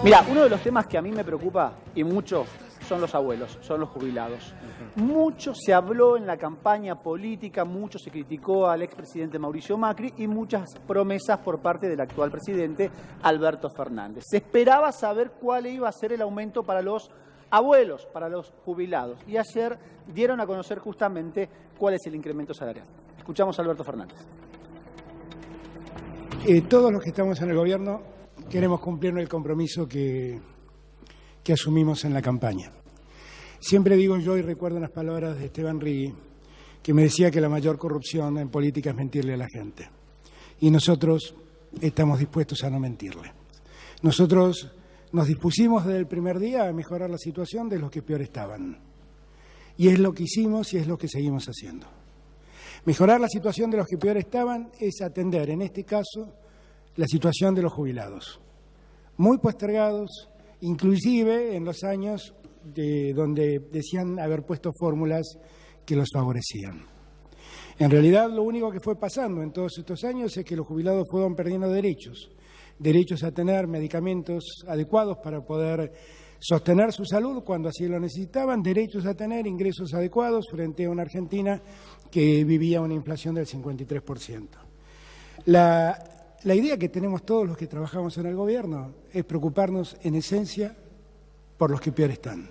Mira, uno de los temas que a mí me preocupa y mucho son los abuelos, son los jubilados. Mucho se habló en la campaña política, mucho se criticó al expresidente Mauricio Macri y muchas promesas por parte del actual presidente Alberto Fernández. Se esperaba saber cuál iba a ser el aumento para los abuelos, para los jubilados. Y ayer dieron a conocer justamente cuál es el incremento salarial. Escuchamos a Alberto Fernández. Todos los que estamos en el gobierno queremos cumplir el compromiso que asumimos en la campaña. Siempre digo yo, y recuerdo las palabras de Esteban Rigui, que me decía que la mayor corrupción en política es mentirle a la gente. Y nosotros estamos dispuestos a no mentirle. Nosotros nos dispusimos desde el primer día a mejorar la situación de los que peor estaban. Y es lo que hicimos y es lo que seguimos haciendo. Mejorar la situación de los que peor estaban es atender, en este caso, la situación de los jubilados. Muy postergados, inclusive en los años donde decían haber puesto fórmulas que los favorecían. En realidad, lo único que fue pasando en todos estos años es que los jubilados fueron perdiendo derechos a tener medicamentos adecuados para poder sostener su salud cuando así lo necesitaban, derechos a tener ingresos adecuados frente a una Argentina que vivía una inflación del 53%. La idea que tenemos todos los que trabajamos en el gobierno es preocuparnos en esencia por los que peor están,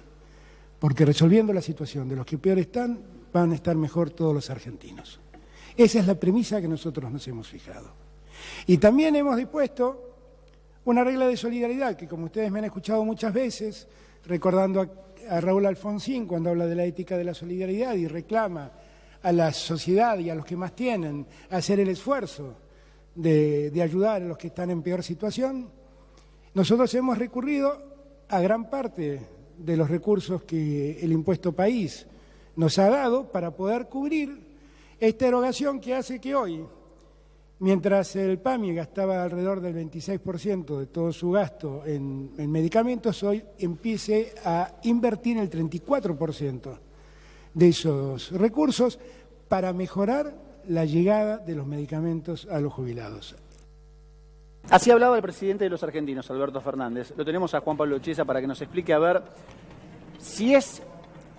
porque resolviendo la situación de los que peor están, van a estar mejor todos los argentinos. Esa es la premisa que nosotros nos hemos fijado. Y también hemos dispuesto una regla de solidaridad que, como ustedes me han escuchado muchas veces, recordando a Raúl Alfonsín cuando habla de la ética de la solidaridad y reclama a la sociedad y a los que más tienen a hacer el esfuerzo de ayudar a los que están en peor situación, nosotros hemos recurrido a gran parte de los recursos que el impuesto país nos ha dado para poder cubrir esta erogación que hace que hoy, mientras el PAMI gastaba alrededor del 26% de todo su gasto en medicamentos, hoy empiece a invertir el 34% de esos recursos para mejorar la llegada de los medicamentos a los jubilados. Así hablaba el presidente de los argentinos, Alberto Fernández. Lo tenemos a Juan Pablo Chiesa para que nos explique, a ver, si es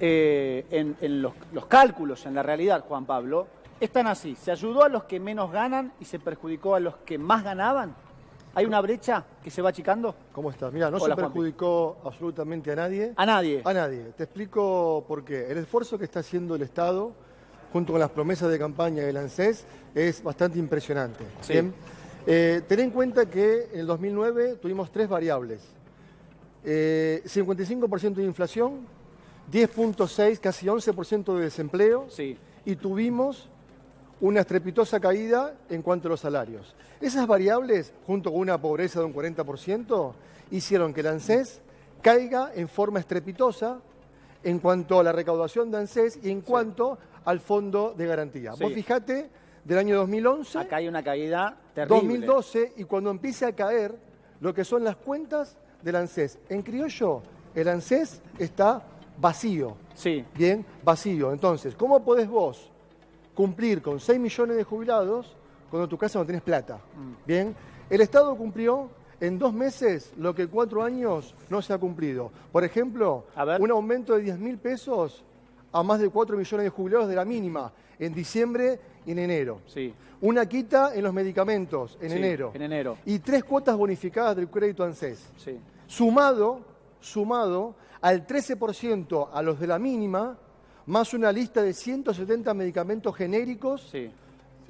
en los cálculos, en la realidad, Juan Pablo, están así. ¿Se ayudó a los que menos ganan y se perjudicó a los que más ganaban? ¿Hay una brecha que se va achicando? ¿Cómo estás? Mira, no Hola, se perjudicó absolutamente a nadie. ¿A nadie? A nadie. Te explico por qué. El esfuerzo que está haciendo el Estado, junto con las promesas de campaña del ANSES, es bastante impresionante. Sí. ¿Bien? Ten en cuenta que en el 2009 tuvimos tres variables. 55% de inflación, 10.6, casi 11% de desempleo, Sí. y tuvimos una estrepitosa caída en cuanto a los salarios. Esas variables, junto con una pobreza de un 40%, hicieron que el ANSES caiga en forma estrepitosa en cuanto a la recaudación de ANSES y en cuanto al fondo de garantía. Sí. Vos fijate, del año 2011, Acá hay una caída terrible. 2012, y cuando empiece a caer lo que son las cuentas del ANSES. En criollo, el ANSES está vacío. Sí. Bien, vacío. Entonces, ¿cómo podés vos cumplir con 6 millones de jubilados cuando en tu casa no tenés plata? Bien, el Estado cumplió en 2 meses lo que en 4 años no se ha cumplido. Por ejemplo, un aumento de 10.000 pesos a más de 4 millones de jubilados de la mínima en diciembre y en enero. Sí. Una quita en los medicamentos en enero. En enero. Y 3 cuotas bonificadas del crédito ANSES. Sí. Sumado al 13% a los de la mínima, más una lista de 170 medicamentos genéricos, Sí.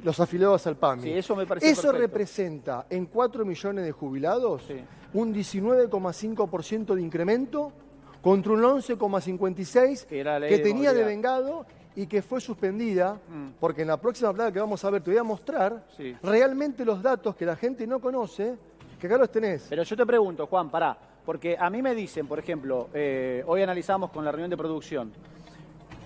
los afiliados al PAMI. Sí, eso me parece Eso perfecto. representa en 4 millones de jubilados Sí. un 19,5% de incremento contra un 11,56% Que era la ley que de tenía movilidad. devengado y que fue suspendida, porque en la próxima plata que vamos a ver te voy a mostrar Sí. realmente los datos que la gente no conoce, que acá los tenés. Pero yo te pregunto, Juan, pará, porque a mí me dicen, por ejemplo, hoy analizamos con la reunión de producción,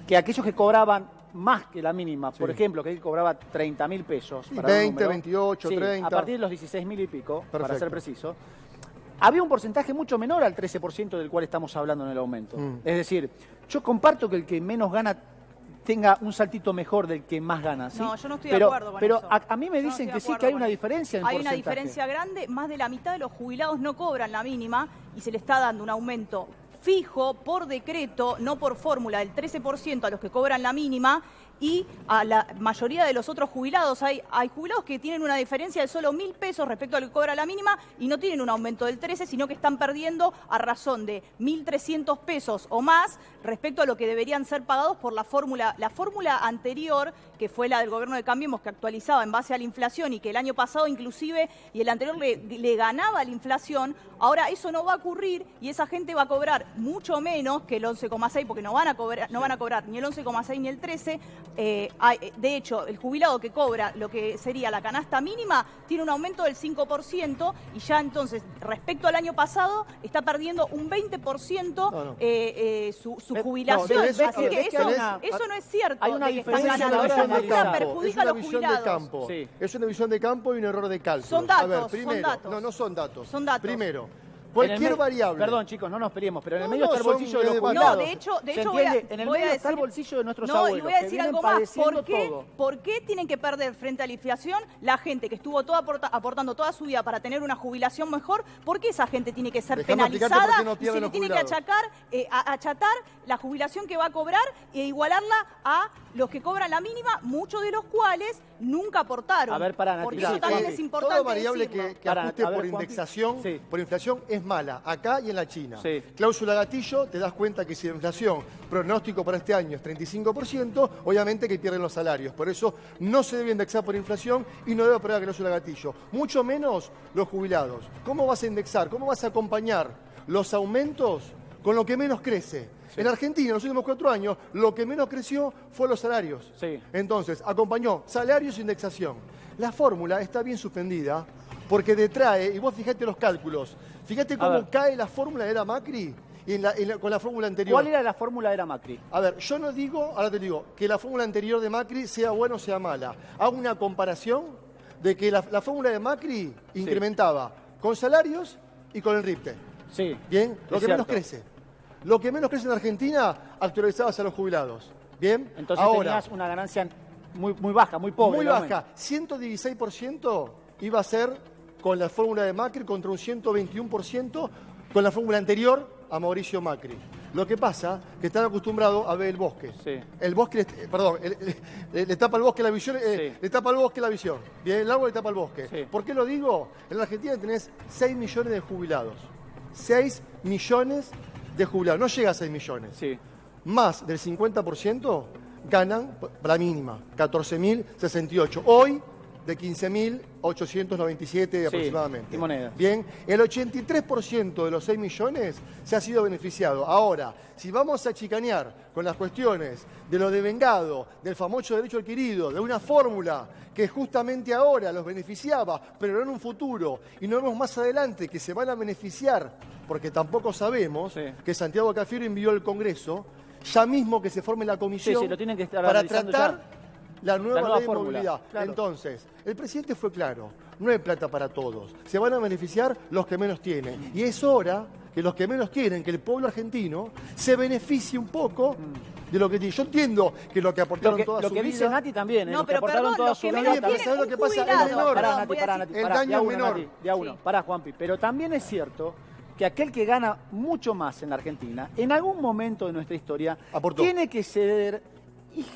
que aquellos que cobraban más que la mínima, por ejemplo, que cobraba 30.000 pesos, Sí, para un 20, número, 28, sí, 30. a partir de los 16.000 y pico, para Perfecto. ser preciso, había un porcentaje mucho menor al 13% del cual estamos hablando en el aumento. Es decir, yo comparto que el que menos gana tenga un saltito mejor del que más gana, ¿sí? No, yo no estoy de acuerdo con pero eso. a mí me dicen que sí, que hay una diferencia en Hay porcentaje. una diferencia grande, más de la mitad de los jubilados no cobran la mínima y se le está dando un aumento fijo por decreto, no por fórmula, del 13% a los que cobran la mínima, y a la mayoría de los otros jubilados, hay jubilados que tienen una diferencia de solo 1.000 pesos respecto a lo que cobra la mínima y no tienen un aumento del 13, sino que están perdiendo a razón de 1.300 pesos o más respecto a lo que deberían ser pagados por la fórmula. La fórmula anterior, que fue la del gobierno de Cambiemos, que actualizaba en base a la inflación y que el año pasado inclusive y el anterior le ganaba la inflación, ahora eso no va a ocurrir y esa gente va a cobrar mucho menos que el 11,6, porque no van a cobrar ni el 11,6 ni el 13. De hecho, el jubilado que cobra lo que sería la canasta mínima tiene un aumento del 5% y ya entonces, respecto al año pasado, está perdiendo un 20% su jubilación. No, Así que eso no es cierto. Hay una de que están diferencia ganando. en la Esa visión fórmula del perjudica a los jubilados. Campo. Sí. Es una visión de campo y un error de cálculo. Son datos, A ver, son primero, datos. no son datos. Son datos. Primero, En cualquier el variable. Perdón, chicos, no nos peleemos, pero en el No, medio no, está el son bolsillo de los de debate. jubilados. No, de hecho ¿Se voy a, entiende? En el voy a medio decir, está el bolsillo de nuestros no, abuelos, y voy a que decir vienen algo más. padeciendo todo. ¿Por qué tienen que perder frente a la inflación la gente que estuvo aportando toda su vida para tener una jubilación mejor? ¿Por qué esa gente tiene que ser Déjame explicarte penalizada por qué no y pierden se le los tiene que jubilados. achatar la jubilación que va a cobrar e igualarla a los que cobran la mínima, muchos de los cuales nunca aportaron? A ver, pará, Nati. Porque Mirá, eso también Juanpi, es importante toda variable decirlo. que Pará, ajuste a ver, por Juanpi. indexación, Sí. por inflación, es mala, acá y en la China. Sí. Cláusula gatillo, te das cuenta que si la inflación pronóstico para este año es 35%, obviamente que pierden los salarios. Por eso no se debe indexar por inflación y no debe operar la cláusula gatillo. Mucho menos los jubilados. ¿Cómo vas a indexar? ¿Cómo vas a acompañar los aumentos con lo que menos crece? En Argentina, en los últimos 4 años, lo que menos creció fue los salarios. Sí. Entonces, acompañó salarios e indexación. La fórmula está bien suspendida porque detrae, y vos fijate los cálculos, fíjate A cómo ver. cae la fórmula de la Macri con la fórmula anterior. ¿Cuál era la fórmula de la Macri? A ver, yo no digo, ahora te digo, que la fórmula anterior de Macri sea buena o sea mala. Hago una comparación de que la fórmula de Macri incrementaba con salarios y con el RIPTE. Sí. Bien, lo es que menos cierto. crece. Lo que menos crece en Argentina, actualizabas a los jubilados. Bien, Entonces ahora, tenías una ganancia muy baja, muy pobre. muy el aumento. baja, 116% iba a ser con la fórmula de Macri contra un 121% con la fórmula anterior a Mauricio Macri. Lo que pasa que están acostumbrados a ver el bosque. Sí. El bosque, le tapa el bosque la visión, Sí. le tapa el bosque la visión. Bien, el árbol le tapa el bosque. Sí. ¿Por qué lo digo? En la Argentina tenés 6 millones de jubilados. 6 millones de jubilados. No llega a 6 millones. Sí. Más del 50% ganan la mínima, 14.068. Hoy, de 15.897 aproximadamente. y monedas. Bien, el 83% de los 6 millones se ha sido beneficiado. Ahora, si vamos a chicanear con las cuestiones de lo devengado, del famoso derecho adquirido, de una fórmula que justamente ahora los beneficiaba, pero no en un futuro, y no vemos más adelante que se van a beneficiar, porque tampoco sabemos Sí. que Santiago Cafiero envió al Congreso, ya mismo que se forme la comisión Sí, lo tienen que estar para analizando tratar ya. la nueva nueva ley de fórmula, movilidad. claro. Entonces, el presidente fue claro, no hay plata para todos, se van a beneficiar los que menos tienen. Y es hora que los que menos tienen, que el pueblo argentino, se beneficie un poco de lo que tiene. Yo entiendo que lo que aportaron toda Lo su que vida... dice Nati también, No, los que pero aportaron perdón, toda los su que vida menos también. tienen ¿Sabes lo que un pasa? El jubilado. menor. Pará, Perdón, Nati, voy a pará, decir- Nati, El pará, daño de a uno, menor. Nati, de a uno. Sí. Pará, Juanpi. Pero también es cierto que aquel que gana mucho más en la Argentina, en algún momento de nuestra historia, Aportó. tiene que ceder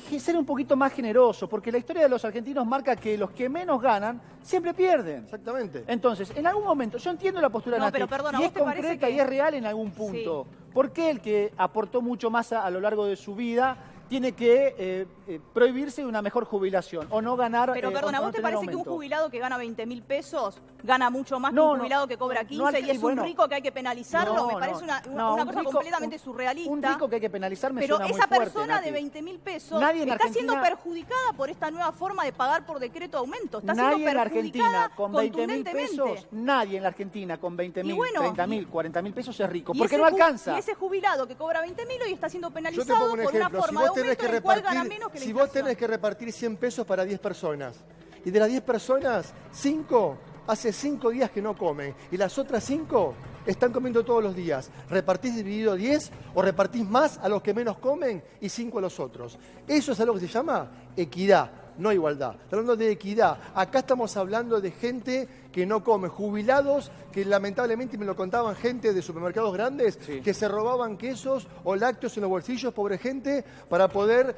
y ser un poquito más generoso, porque la historia de los argentinos marca que los que menos ganan siempre pierden. Exactamente. Entonces, en algún momento, yo entiendo la postura de No, Nati, pero perdona, y ¿vos es te parece concreta que- y es real en algún punto. ¿Por qué el que aportó mucho más a lo largo de su vida tiene que prohibirse de una mejor jubilación o no ganar? Pero perdona, o no ¿vos te tener parece que un aumento? jubilado que gana 20.000 pesos gana mucho más que No, un no, jubilado que cobra 15 no, y es bueno. un rico que hay que penalizarlo? No, Me parece no, una un cosa rico- completamente surrealista. Un rico que hay que penalizar me Pero suena esa muy fuerte, persona Nati. de 20.000 pesos Nadie en está siendo Argentina- perjudicada por esta nueva forma de pagar por decreto aumento. Está Nadie siendo en la perjudicada Argentina con 20.000 contundentemente. pesos, nadie en la Argentina con 20.000, Y bueno, 30.000, 40.000 pesos es rico, Y porque ese no ju- alcanza. Y ese jubilado que cobra 20.000 hoy está siendo Yo te penalizado pongo un por una ejemplo. Si forma de vos tenés aumento que en el cual gana repartir, menos que la si vos inflación. tenés que repartir 100 pesos para 10 personas, y de las 10 personas, 5 hace 5 días que no comen, y las otras 5 están comiendo todos los días. ¿Repartís dividido 10 o repartís más a los que menos comen y 5 a los otros? Eso es algo que se llama equidad, no igualdad. Estamos hablando de equidad. Acá estamos hablando de gente que no come, jubilados que lamentablemente, me lo contaban gente de supermercados grandes, Sí. que se robaban quesos o lácteos en los bolsillos, pobre gente, para poder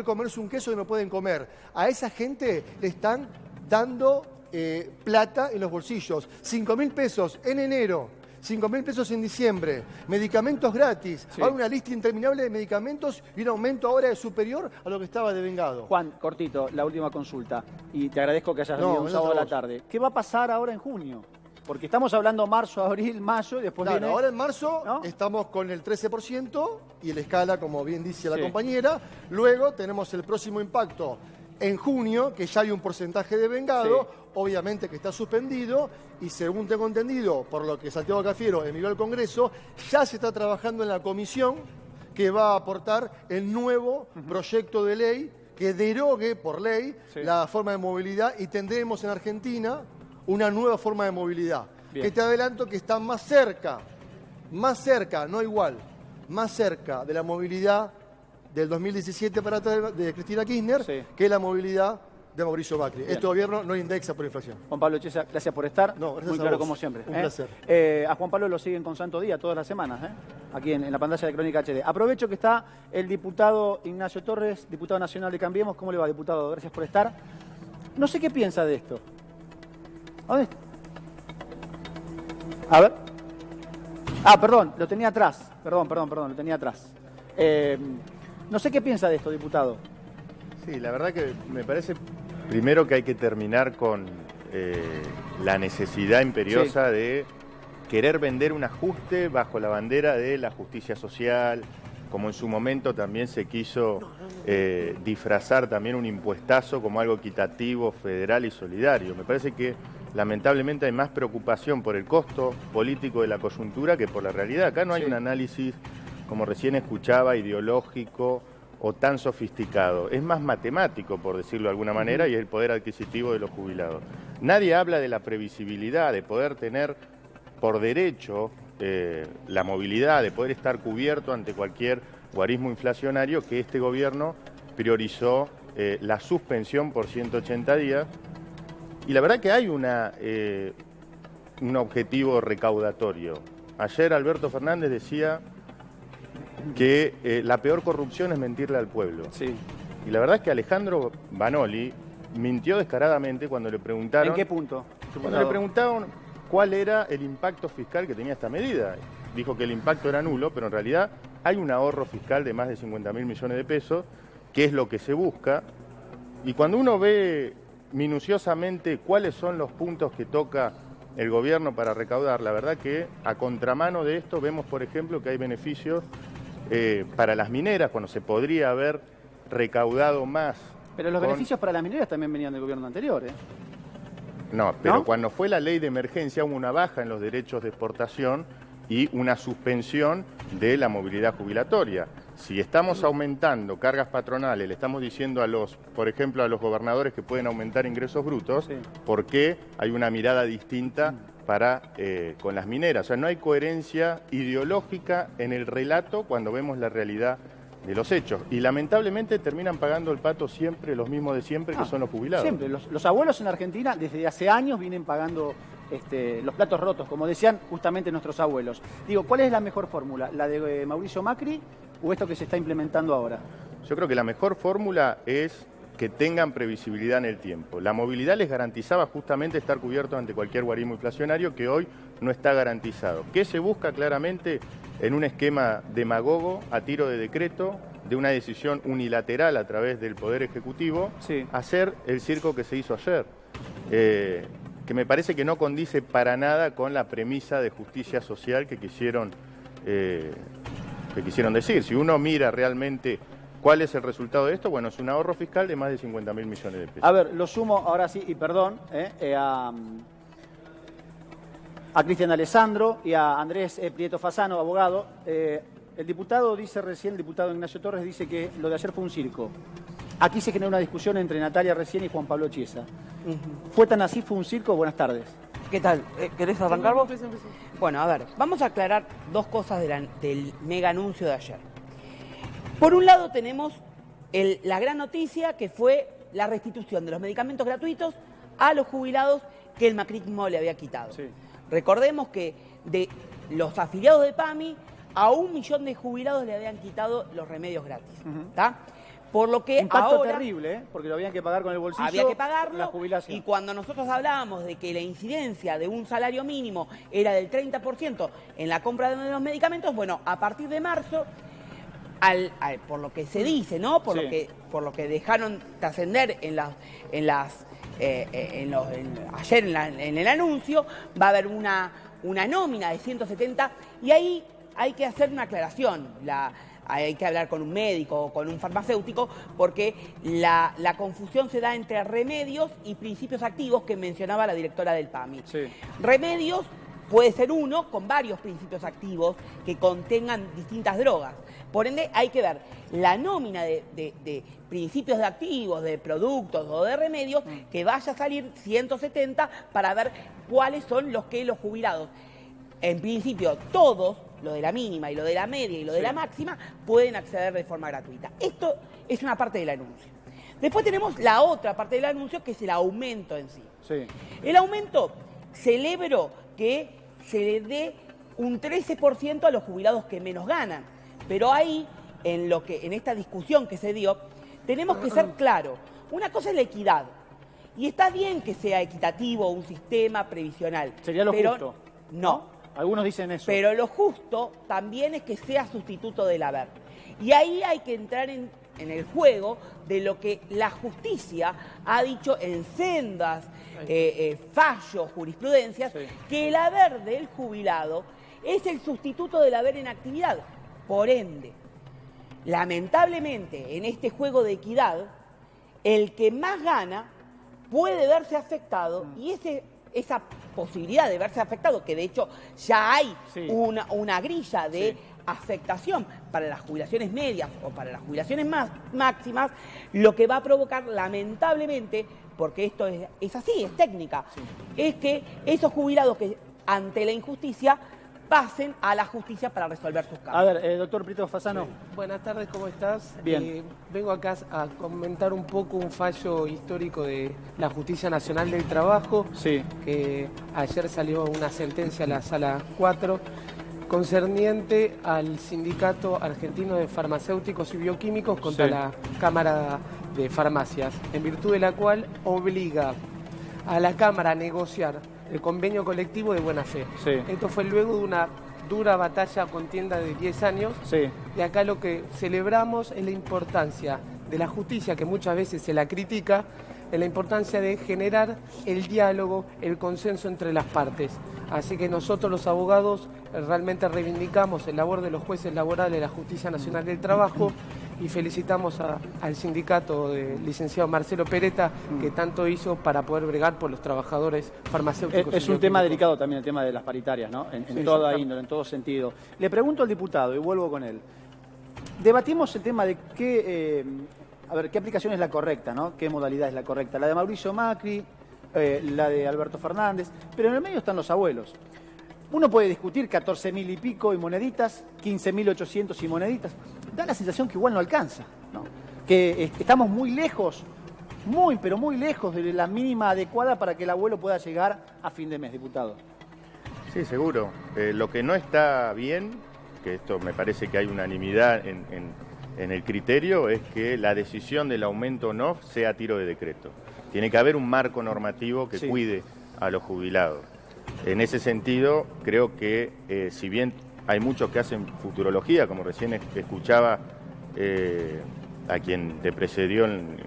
comerse un queso que no pueden comer. A esa gente le están dando plata en los bolsillos. 5.000 pesos en enero. 5.000 pesos en diciembre, medicamentos gratis, Sí. ahora una lista interminable de medicamentos y un aumento ahora superior a lo que estaba devengado. Juan, cortito, la última consulta. Y te agradezco que hayas No, venido un gracias sábado a a la vos. tarde. ¿Qué va a pasar ahora en junio? Porque estamos hablando marzo, abril, mayo y después Claro, viene... ahora en marzo ¿no? estamos con el 13% y la escala, como bien dice la Sí. compañera. Luego tenemos el próximo impacto en junio, que ya hay un porcentaje de vengado, Sí. obviamente que está suspendido, y según tengo entendido, por lo que Santiago Cafiero envió al Congreso, ya se está trabajando en la comisión que va a aportar el nuevo proyecto de ley que derogue por ley Sí. la forma de movilidad y tendremos en Argentina una nueva forma de movilidad. Bien. Que te adelanto que está más cerca, no igual, más cerca de la movilidad del 2017 para atrás de Cristina Kirchner Sí. que la movilidad de Mauricio Macri. Bien. Este gobierno no indexa por inflación. Juan Pablo Chiesa, gracias por estar. No, gracias Muy a claro vos. como siempre. Un placer. A Juan Pablo lo siguen con Santo Día todas las semanas, aquí en la pantalla de Crónica HD. Aprovecho que está el diputado Ignacio Torres, diputado nacional de Cambiemos. ¿Cómo le va, diputado? Gracias por estar. No sé qué piensa de esto. ¿A dónde está? A ver. Ah, perdón, lo tenía atrás. Perdón, lo tenía atrás. No sé qué piensa de esto, diputado. Sí, la verdad que me parece primero que hay que terminar con la necesidad imperiosa de querer vender un ajuste bajo la bandera de la justicia social, como en su momento también se quiso disfrazar también un impuestazo como algo equitativo, federal y solidario. Me parece que lamentablemente hay más preocupación por el costo político de la coyuntura que por la realidad. Acá no hay Sí. un análisis, como recién escuchaba, ideológico o tan sofisticado. Es más matemático, por decirlo de alguna manera, y es el poder adquisitivo de los jubilados. Nadie habla de la previsibilidad, de poder tener por derecho la movilidad, de poder estar cubierto ante cualquier guarismo inflacionario, que este gobierno priorizó la suspensión por 180 días. Y la verdad que hay un objetivo recaudatorio. Ayer Alberto Fernández decía que la peor corrupción es mentirle al pueblo. Sí. Y la verdad es que Alejandro Banoli mintió descaradamente cuando le preguntaron... ¿En qué punto? Cuando le preguntaron cuál era el impacto fiscal que tenía esta medida. Dijo que el impacto era nulo, pero en realidad hay un ahorro fiscal de más de 50.000 millones de pesos, que es lo que se busca. Y cuando uno ve minuciosamente cuáles son los puntos que toca el gobierno para recaudar, la verdad que a contramano de esto vemos, por ejemplo, que hay beneficios para las mineras, cuando se podría haber recaudado más. Pero los con- beneficios para las mineras también venían del gobierno anterior, ¿eh? No, pero ¿No? cuando fue la ley de emergencia hubo una baja en los derechos de exportación y una suspensión de la movilidad jubilatoria. Si estamos aumentando cargas patronales, le estamos diciendo a los, por ejemplo, a los gobernadores que pueden aumentar ingresos brutos, Sí. ¿por qué hay una mirada distinta para con las mineras? O sea, no hay coherencia ideológica en el relato cuando vemos la realidad de los hechos. Y lamentablemente terminan pagando el pato siempre los mismos de siempre, que son los jubilados. Siempre. Los abuelos en Argentina, desde hace años, vienen pagando los platos rotos, como decían justamente nuestros abuelos. Digo, ¿cuál es la mejor fórmula? ¿La de Mauricio Macri o esto que se está implementando ahora? Yo creo que la mejor fórmula es que tengan previsibilidad en el tiempo. La movilidad les garantizaba justamente estar cubiertos ante cualquier guarismo inflacionario que hoy no está garantizado. ¿Qué se busca claramente en un esquema demagogo a tiro de decreto, de una decisión unilateral a través del Poder Ejecutivo, Sí. hacer el circo que se hizo ayer? Que me parece que no condice para nada con la premisa de justicia social que quisieron decir. Si uno mira realmente cuál es el resultado de esto, bueno, es un ahorro fiscal de más de 50.000 millones de pesos. A ver, lo sumo ahora sí, y perdón, a Cristian Alessandro y a Andrés Prieto Fasano, abogado. El diputado dice recién, el diputado Ignacio Torres dice que lo de ayer fue un circo. Aquí se generó una discusión entre Natalia recién y Juan Pablo Chiesa. ¿Fue tan así? ¿Fue un circo? Buenas tardes. ¿Qué tal? ¿Querés arrancar vos? Bueno, a ver, vamos a aclarar dos cosas del mega anuncio de ayer. Por un lado tenemos la gran noticia que fue la restitución de los medicamentos gratuitos a los jubilados que el macrismo le había quitado. Sí. Recordemos que de los afiliados de PAMI a 1 millón de jubilados le habían quitado los remedios gratis. ¿Tá? Por lo que Impacto ahora terrible, ¿eh? Porque lo habían que pagar con el bolsillo. había que pagarlo, la jubilación. y cuando nosotros hablábamos de que la incidencia de un salario mínimo era del 30% en la compra de los medicamentos, bueno, a partir de marzo, por lo que se dice, ¿no? Por lo que dejaron trascender ayer en el anuncio, va a haber una nómina de 170, y ahí hay que hacer una aclaración. Hay que hablar con un médico o con un farmacéutico, porque la confusión se da entre remedios y principios activos que mencionaba la directora del PAMI. Sí. Remedios puede ser uno con varios principios activos que contengan distintas drogas. Por ende, hay que ver la nómina de principios de activos, de productos o de remedios, que vaya a salir 170 para ver cuáles son los que los jubilados, en principio todos, lo de la mínima y lo de la media y lo de la máxima, pueden acceder de forma gratuita. Esto es una parte del anuncio. Después tenemos la otra parte del anuncio, que es el aumento en sí. Sí. El aumento, celebro que se le dé un 13% a los jubilados que menos ganan. Pero ahí, en esta discusión que se dio, tenemos que ser claros. Una cosa es la equidad. Y está bien que sea equitativo un sistema previsional. Sería lo justo. No. Algunos dicen eso. Pero lo justo también es que sea sustituto del haber. Y ahí hay que entrar en el juego de lo que la justicia ha dicho en sendas fallos, jurisprudencias, que el haber del jubilado es el sustituto del haber en actividad. Por ende, lamentablemente, en este juego de equidad, el que más gana puede verse afectado, y esa posibilidad de verse afectado, que de hecho ya hay una grilla de afectación para las jubilaciones medias o para las jubilaciones máximas, lo que va a provocar, lamentablemente, porque esto es así, es técnica, es que esos jubilados que ante la injusticia pasen a la justicia para resolver sus casos. A ver, doctor Prieto Fasano. Sí. Buenas tardes, ¿cómo estás? Bien. Vengo acá a comentar un poco un fallo histórico de la Justicia Nacional del Trabajo, que ayer salió una sentencia a la Sala 4 concerniente al Sindicato Argentino de Farmacéuticos y Bioquímicos contra la Cámara de Farmacias, en virtud de la cual obliga a la Cámara a negociar el convenio colectivo de buena fe. Esto fue luego de una dura batalla, contienda de 10 años. Y acá lo que celebramos es la importancia de la justicia, que muchas veces se la critica, en la importancia de generar el diálogo, el consenso entre las partes. Así que nosotros los abogados realmente reivindicamos el labor de los jueces laborales de la Justicia Nacional del Trabajo, y felicitamos al sindicato del licenciado Marcelo Peretta, que tanto hizo para poder bregar por los trabajadores farmacéuticos. Es un tema delicado también el tema de las paritarias, ¿no? En toda índole, en todo sentido. Le pregunto al diputado, y vuelvo con él. Debatimos el tema de qué aplicación es la correcta, ¿no? Qué modalidad es la correcta. La de Mauricio Macri, la de Alberto Fernández, pero en el medio están los abuelos. Uno puede discutir 14.000 y pico y moneditas, 15.800 y moneditas. Da la sensación que igual no alcanza, ¿no? Que estamos muy lejos, pero muy lejos de la mínima adecuada para que el abuelo pueda llegar a fin de mes, diputado. Sí, seguro. Lo que no está bien, que esto me parece que hay unanimidad en el criterio, es que la decisión del aumento no sea a tiro de decreto. Tiene que haber un marco normativo que cuide a los jubilados. En ese sentido, creo que si bien hay muchos que hacen futurología, como recién escuchaba a quien te precedió en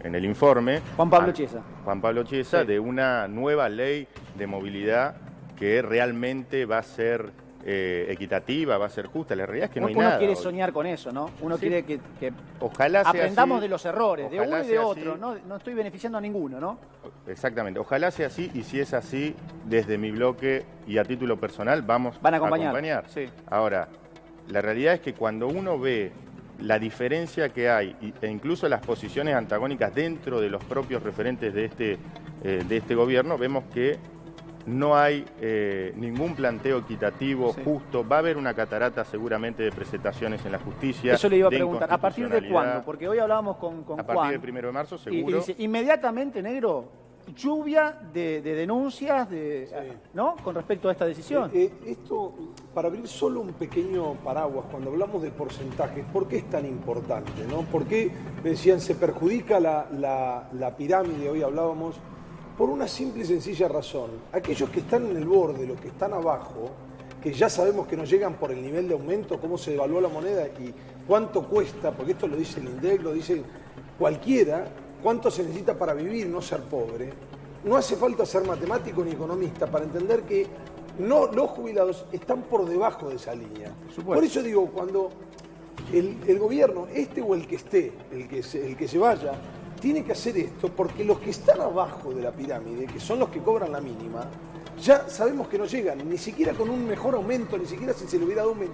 el informe, Juan Pablo Chiesa. Juan Pablo Chiesa, de una nueva ley de movilidad que realmente va a ser equitativa, va a ser justa. La realidad es que no hay nada. Uno quiere soñar con eso, ¿no? Uno quiere que ojalá sea aprendamos así, de los errores, de uno y de otro. Así. No estoy beneficiando a ninguno, ¿no? Exactamente. Ojalá sea así, y si es así, desde mi bloque y a título personal van a acompañar. Ahora, la realidad es que cuando uno ve la diferencia que hay, e incluso las posiciones antagónicas dentro de los propios referentes de este gobierno, vemos que no hay ningún planteo equitativo, justo. Va a haber una catarata seguramente de presentaciones en la justicia. Eso le iba a preguntar. ¿A partir de cuándo? Porque hoy hablábamos con Juan. A partir del 1 de marzo, seguro. Y dice, inmediatamente, negro, lluvia de denuncias ¿no? Con respecto a esta decisión. Esto, para abrir solo un pequeño paraguas, cuando hablamos de porcentajes, ¿por qué es tan importante? ¿No? ¿Por qué, me decían, se perjudica la pirámide? Hoy hablábamos. Por una simple y sencilla razón. Aquellos que están en el borde, los que están abajo, que ya sabemos que no llegan por el nivel de aumento, cómo se devaluó la moneda y cuánto cuesta, porque esto lo dice el INDEC, lo dice cualquiera, cuánto se necesita para vivir y no ser pobre. No hace falta ser matemático ni economista para entender que los jubilados están por debajo de esa línea. Por eso digo, cuando el gobierno, este o el que esté, el que se vaya, tiene que hacer esto porque los que están abajo de la pirámide, que son los que cobran la mínima, ya sabemos que no llegan, ni siquiera con un mejor aumento, ni siquiera si se le hubiera dado un 25%,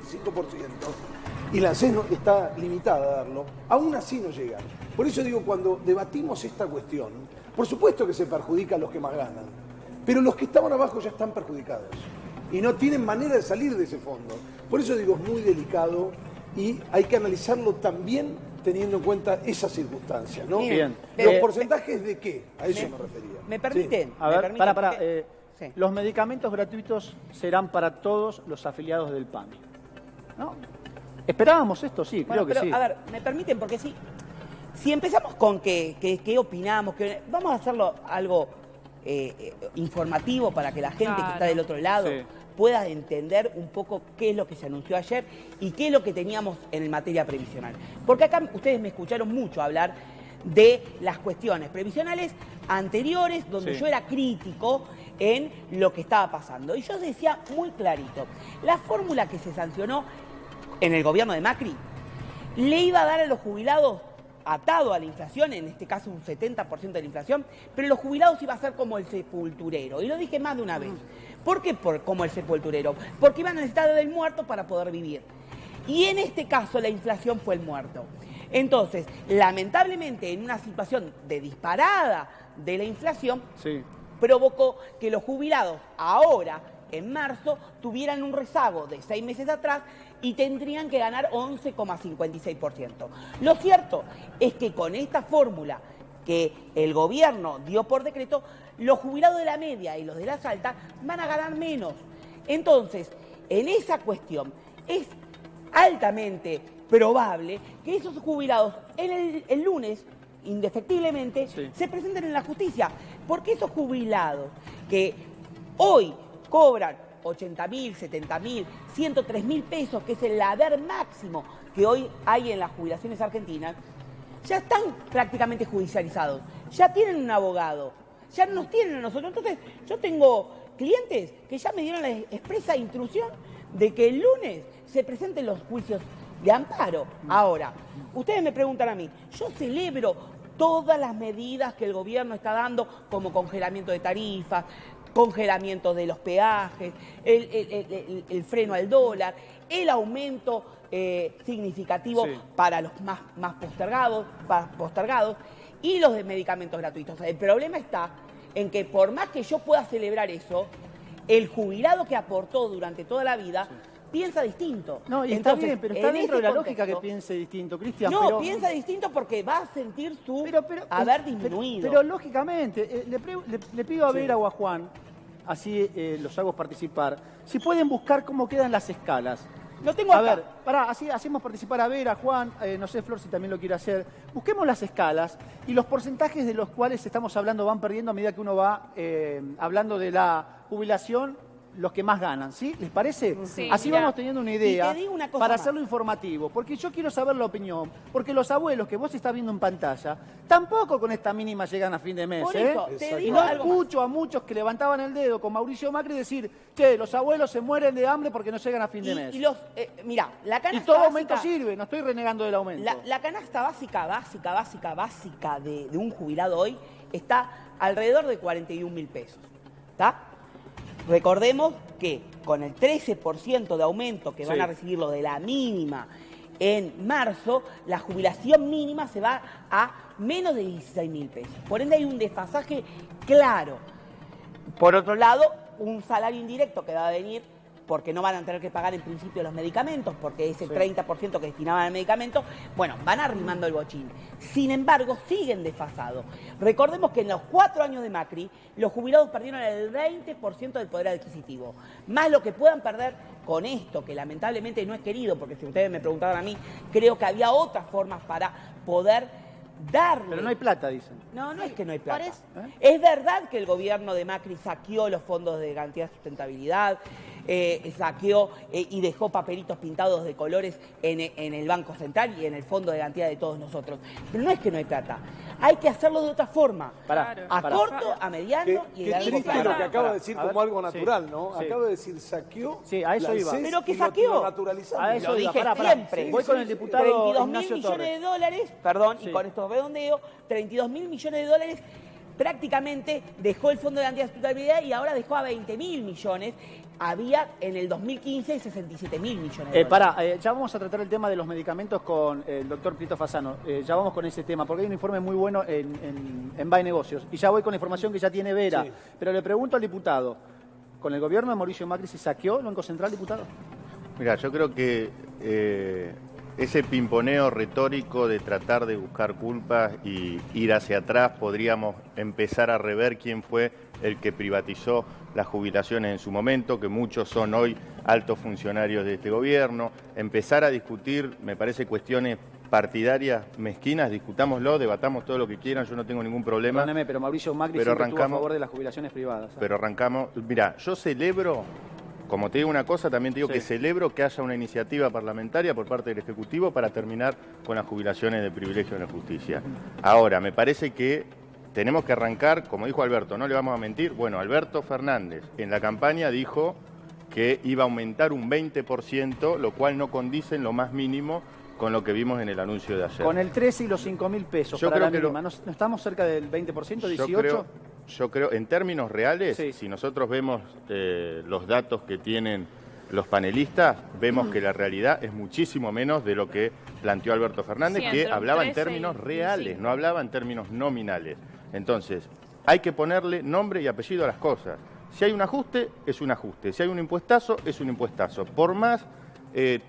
y la ANSES no está limitada a darlo, aún así no llegan. Por eso digo, cuando debatimos esta cuestión, por supuesto que se perjudica a los que más ganan, pero los que estaban abajo ya están perjudicados y no tienen manera de salir de ese fondo. Por eso digo, es muy delicado y hay que analizarlo también teniendo en cuenta esas circunstancias, ¿no? Bien. ¿Los porcentajes de qué? A eso me refería. ¿Me permiten? Sí. A ver, Sí. Los medicamentos gratuitos serán para todos los afiliados del PAMI, ¿no? ¿Esperábamos esto? Sí, Bueno, creo que pero, sí. a ver, ¿me permiten? Porque si empezamos con qué opinamos, vamos a hacerlo algo informativo para que la gente que está del otro lado pueda entender un poco qué es lo que se anunció ayer y qué es lo que teníamos en materia previsional. Porque acá ustedes me escucharon mucho hablar de las cuestiones previsionales anteriores, donde yo era crítico en lo que estaba pasando. Y yo decía muy clarito, la fórmula que se sancionó en el gobierno de Macri le iba a dar a los jubilados, atado a la inflación, en este caso un 70% de la inflación, pero los jubilados iba a ser como el sepulturero. Y lo dije más de una vez. ¿Por qué como el sepulturero? Porque iban a necesitar del muerto para poder vivir. Y en este caso la inflación fue el muerto. Entonces, lamentablemente, en una situación de disparada de la inflación, provocó que los jubilados ahora, en marzo, tuvieran un rezago de 6 meses atrás y tendrían que ganar 11,56%. Lo cierto es que con esta fórmula que el gobierno dio por decreto, los jubilados de la media y los de las altas van a ganar menos. Entonces, en esa cuestión es altamente probable que esos jubilados el lunes, indefectiblemente, se presenten en la justicia. Porque esos jubilados que hoy cobran 80.000, 70.000, 103.000 pesos, que es el haber máximo que hoy hay en las jubilaciones argentinas, ya están prácticamente judicializados, ya tienen un abogado, ya nos tienen a nosotros. Entonces, yo tengo clientes que ya me dieron la expresa instrucción de que el lunes se presenten los juicios de amparo. Ahora, ustedes me preguntan a mí, yo celebro todas las medidas que el gobierno está dando, como congelamiento de tarifas, congelamiento de los peajes, el freno al dólar, el aumento significativo para los más postergados y los de medicamentos gratuitos. El problema está en que por más que yo pueda celebrar eso, el jubilado que aportó durante toda la vida piensa distinto. No, y entonces, está bien, pero está dentro de la lógica que piense distinto, Cristian. No, pero piensa distinto porque va a sentir su haber disminuido. Pero lógicamente, le pido a Vera o a Juan, así los hago participar, si pueden buscar cómo quedan las escalas. Lo tengo acá. A ver, pará, así hacemos participar a Vera, Juan, no sé, Flor, si también lo quiere hacer. Busquemos las escalas y los porcentajes de los cuales estamos hablando van perdiendo a medida que uno va hablando de la jubilación, los que más ganan, ¿sí? ¿Les parece? Sí, así vamos teniendo una idea te digo una cosa para más. hacerlo informativo, porque yo quiero saber la opinión, porque los abuelos que vos estás viendo en pantalla, tampoco con esta mínima llegan a fin de mes, Por eso, te Y digo no algo escucho a muchos que levantaban el dedo con Mauricio Macri decir, che, los abuelos se mueren de hambre porque no llegan a fin de mes. Mirá, la canasta Y todo básica, aumento sirve, no estoy renegando del aumento. La canasta básica de un jubilado hoy está alrededor de 41.000 pesos. ¿Está? Recordemos que con el 13% de aumento que van a recibir lo de la mínima en marzo, la jubilación mínima se va a menos de 16.000 pesos. Por ende hay un desfasaje claro. Por otro lado, un salario indirecto que va a venir porque no van a tener que pagar en principio los medicamentos, porque ese 30% que destinaban al medicamento, bueno, van arrimando el bochín. Sin embargo, siguen desfasados. Recordemos que en los 4 años de Macri, los jubilados perdieron el 20% del poder adquisitivo. Más lo que puedan perder con esto, que lamentablemente no es querido, porque si ustedes me preguntaban a mí, creo que había otras formas para poder darle. Pero no hay plata, dicen. No, no es que no hay plata. Es verdad que el gobierno de Macri saqueó los fondos de garantía de sustentabilidad, saqueó y dejó papelitos pintados de colores en el Banco Central y en el Fondo de Garantía de todos nosotros. Pero no es que no hay plata. Hay que hacerlo de otra forma. A corto, a mediano y a largo triste plazo. lo que acaba de decir como algo natural, ¿no? Sí. Acaba de decir saqueó. Sí, a eso iba. Pero que y lo saqueó. naturalizamos. A eso Lo iba. dije Pará. siempre. Voy con el diputado 32.000 Ignacio millones Torres. de dólares, perdón, Sí. y con esto redondeo, 32.000 millones de dólares prácticamente dejó el Fondo de Garantía de Sustentabilidad y ahora dejó a 20.000 millones. Había en el 2015 67.000 millones de dólares. Ya vamos a tratar el tema de los medicamentos con el doctor Prieto Fasano. Ya vamos con ese tema, porque hay un informe muy bueno en BAE Negocios. Y ya voy con la información que ya tiene Vera. Sí. Pero le pregunto al diputado, ¿con el gobierno de Mauricio Macri se saqueó el Banco Central, diputado? Mira, yo creo que ese pimponeo retórico de tratar de buscar culpas y ir hacia atrás, podríamos empezar a rever quién fue el que privatizó las jubilaciones en su momento, que muchos son hoy altos funcionarios de este gobierno, empezar a discutir, me parece, cuestiones partidarias mezquinas, discutámoslo, debatamos todo lo que quieran, yo no tengo ningún problema. Perdóneme, pero Mauricio Macri Pero siempre estuvo a arrancamos- favor de las jubilaciones privadas. Pero arrancamos, mira, yo celebro, como te digo una cosa, también te digo Sí. que celebro que haya una iniciativa parlamentaria por parte del Ejecutivo para terminar con las jubilaciones de privilegio en la justicia. Ahora, me parece que tenemos que arrancar, como dijo Alberto, no le vamos a mentir, bueno, Alberto Fernández en la campaña dijo que iba a aumentar un 20%, lo cual no condice en lo más mínimo con lo que vimos en el anuncio de ayer. Con el 13 y los 5.000 pesos Yo para creo la que mínima. ¿No estamos cerca del 20%, 18%? Yo creo, en términos reales, Sí. si nosotros vemos los datos que tienen los panelistas, vemos que la realidad es muchísimo menos de lo que planteó Alberto Fernández, Sí, que entre un hablaba en 13 términos y un reales, 5. no hablaba en términos nominales. Entonces, hay que ponerle nombre y apellido a las cosas. Si hay un ajuste, es un ajuste. Si hay un impuestazo, es un impuestazo. Por más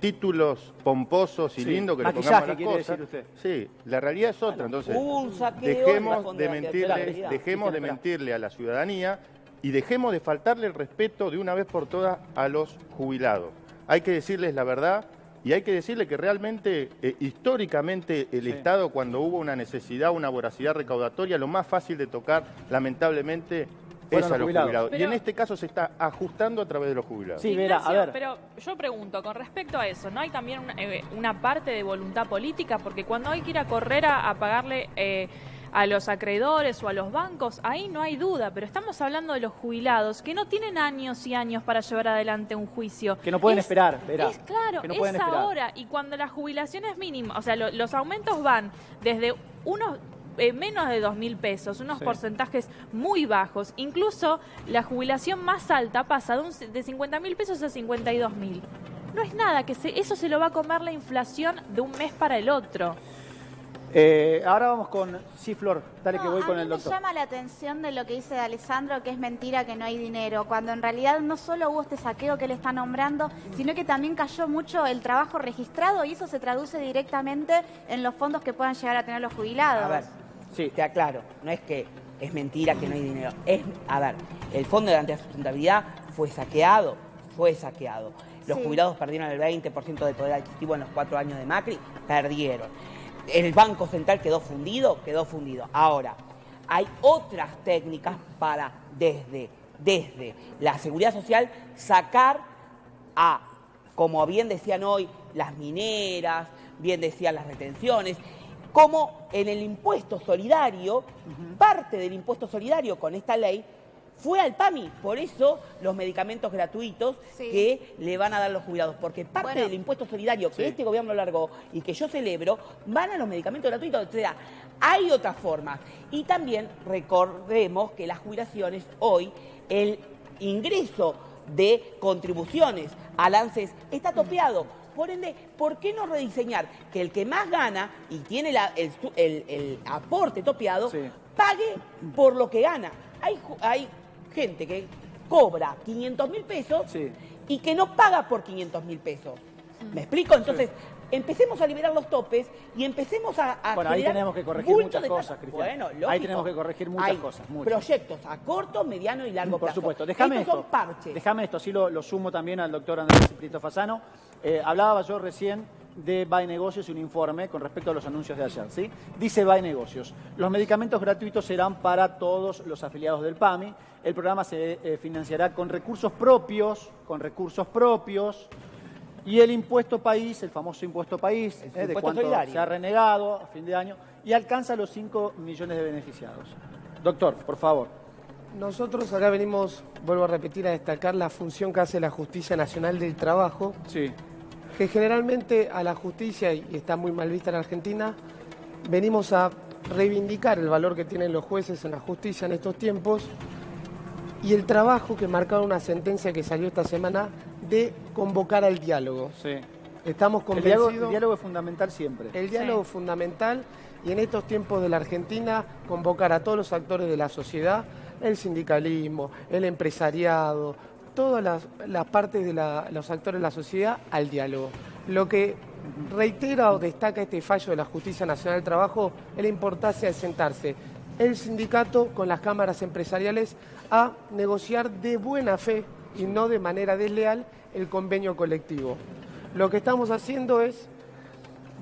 títulos pomposos y Sí, lindos que le maquillaje, pongamos a las quiere cosas, decir usted. sí, la realidad es otra. Entonces, Hubo un saqueo en la dejemos Fondo de de Garantía de mentirle, Sustentabilidad. dejemos de Espera. mentirle a la ciudadanía y dejemos de faltarle el respeto de una vez por todas a los jubilados. Hay que decirles la verdad y hay que decirle que realmente, históricamente, el Sí. Estado, cuando hubo una necesidad, una voracidad recaudatoria, lo más fácil de tocar, lamentablemente, Fueron es los a los jubilados. jubilados. Y Pero- en este caso se está ajustando a través de los jubilados. Sí, Vera, a ver. Pero yo pregunto, con respecto a eso, ¿no hay también una parte de voluntad política? Porque cuando hay que ir a correr a pagarle a los acreedores o a los bancos, ahí no hay duda, pero estamos hablando de los jubilados que no tienen años y años para llevar adelante un juicio. Que no pueden esperar, Vera. Es claro, Que no es pueden esperar. ahora. Y cuando la jubilación es mínima, o sea, los aumentos van desde unos menos de 2.000 pesos, unos Sí. porcentajes muy bajos. Incluso la jubilación más alta pasa de 50.000 pesos a 52.000. No es nada, eso se lo va a comer la inflación de un mes para el otro. Ahora vamos con... Sí, Flor, dale que voy con el A mí doctor. me llama la atención de lo que dice Alessandro, que es mentira que no hay dinero, cuando en realidad no solo hubo este saqueo que él está nombrando, sino que también cayó mucho el trabajo registrado y eso se traduce directamente en los fondos que puedan llegar a tener los jubilados. A ver, Sí. te aclaro, no es que es mentira que no hay dinero. A ver, el Fondo de Garantía de Sustentabilidad fue saqueado. Los Sí. jubilados perdieron el 20% del poder adquisitivo en los 4 años de Macri, perdieron. El Banco Central quedó fundido. Ahora, hay otras técnicas para desde la Seguridad Social sacar a, como bien decían hoy, las mineras, bien decían las retenciones, como en el impuesto solidario, parte del impuesto solidario con esta ley fue al PAMI. Por eso los medicamentos gratuitos Sí. que le van a dar los jubilados. Porque parte Bueno. del impuesto solidario que Sí. este gobierno largó y que yo celebro, van a los medicamentos gratuitos. O sea, hay otras formas. Y también recordemos que las jubilaciones hoy, el ingreso de contribuciones al ANSES está topeado. Por ende, ¿por qué no rediseñar que el que más gana y tiene el aporte topeado Sí. pague por lo que gana? Hay gente que cobra 500.000 pesos y que no paga por 500.000 pesos. ¿Me explico? Entonces, empecemos a liberar los topes y empecemos a bueno, ahí tenemos que corregir muchas cosas, Cristian. Bueno, lógico. Ahí tenemos que corregir muchas cosas. Proyectos a corto, mediano y largo plazo. Por supuesto. Déjame Estos esto. son parches. Déjame esto, así lo sumo también al doctor Andrés Prieto Fasano. Hablaba yo recién de BAE Negocios y un informe con respecto a los anuncios de ayer, ¿sí? Dice BAE Negocios, los medicamentos gratuitos serán para todos los afiliados del PAMI. El programa se financiará con recursos propios, y el impuesto país, el famoso impuesto país, de cuánto solidario se ha renegado a fin de año, y alcanza los 5 millones de beneficiados. Doctor, por favor. Nosotros acá venimos, vuelvo a repetir, a destacar la función que hace la Justicia Nacional del Trabajo, que generalmente a la justicia, y está muy mal vista en Argentina, venimos a reivindicar el valor que tienen los jueces en la justicia en estos tiempos y el trabajo que marcaba una sentencia que salió esta semana de convocar al diálogo. Estamos convencidos. El diálogo es fundamental siempre. El diálogo es fundamental y en estos tiempos de la Argentina convocar a todos los actores de la sociedad, el sindicalismo, el empresariado, todas las partes de los actores de la sociedad al diálogo. Lo que reitera o destaca este fallo de la Justicia Nacional del Trabajo es la importancia de sentarse el sindicato con las cámaras empresariales a negociar de buena fe y no de manera desleal el convenio colectivo. Lo que estamos haciendo es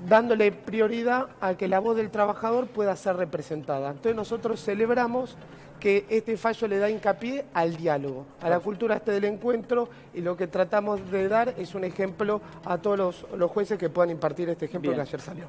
dándole prioridad a que la voz del trabajador pueda ser representada. Entonces nosotros celebramos que este fallo le da hincapié al diálogo, a la cultura del encuentro, y lo que tratamos de dar es un ejemplo a todos los jueces que puedan impartir este ejemplo que ayer salió.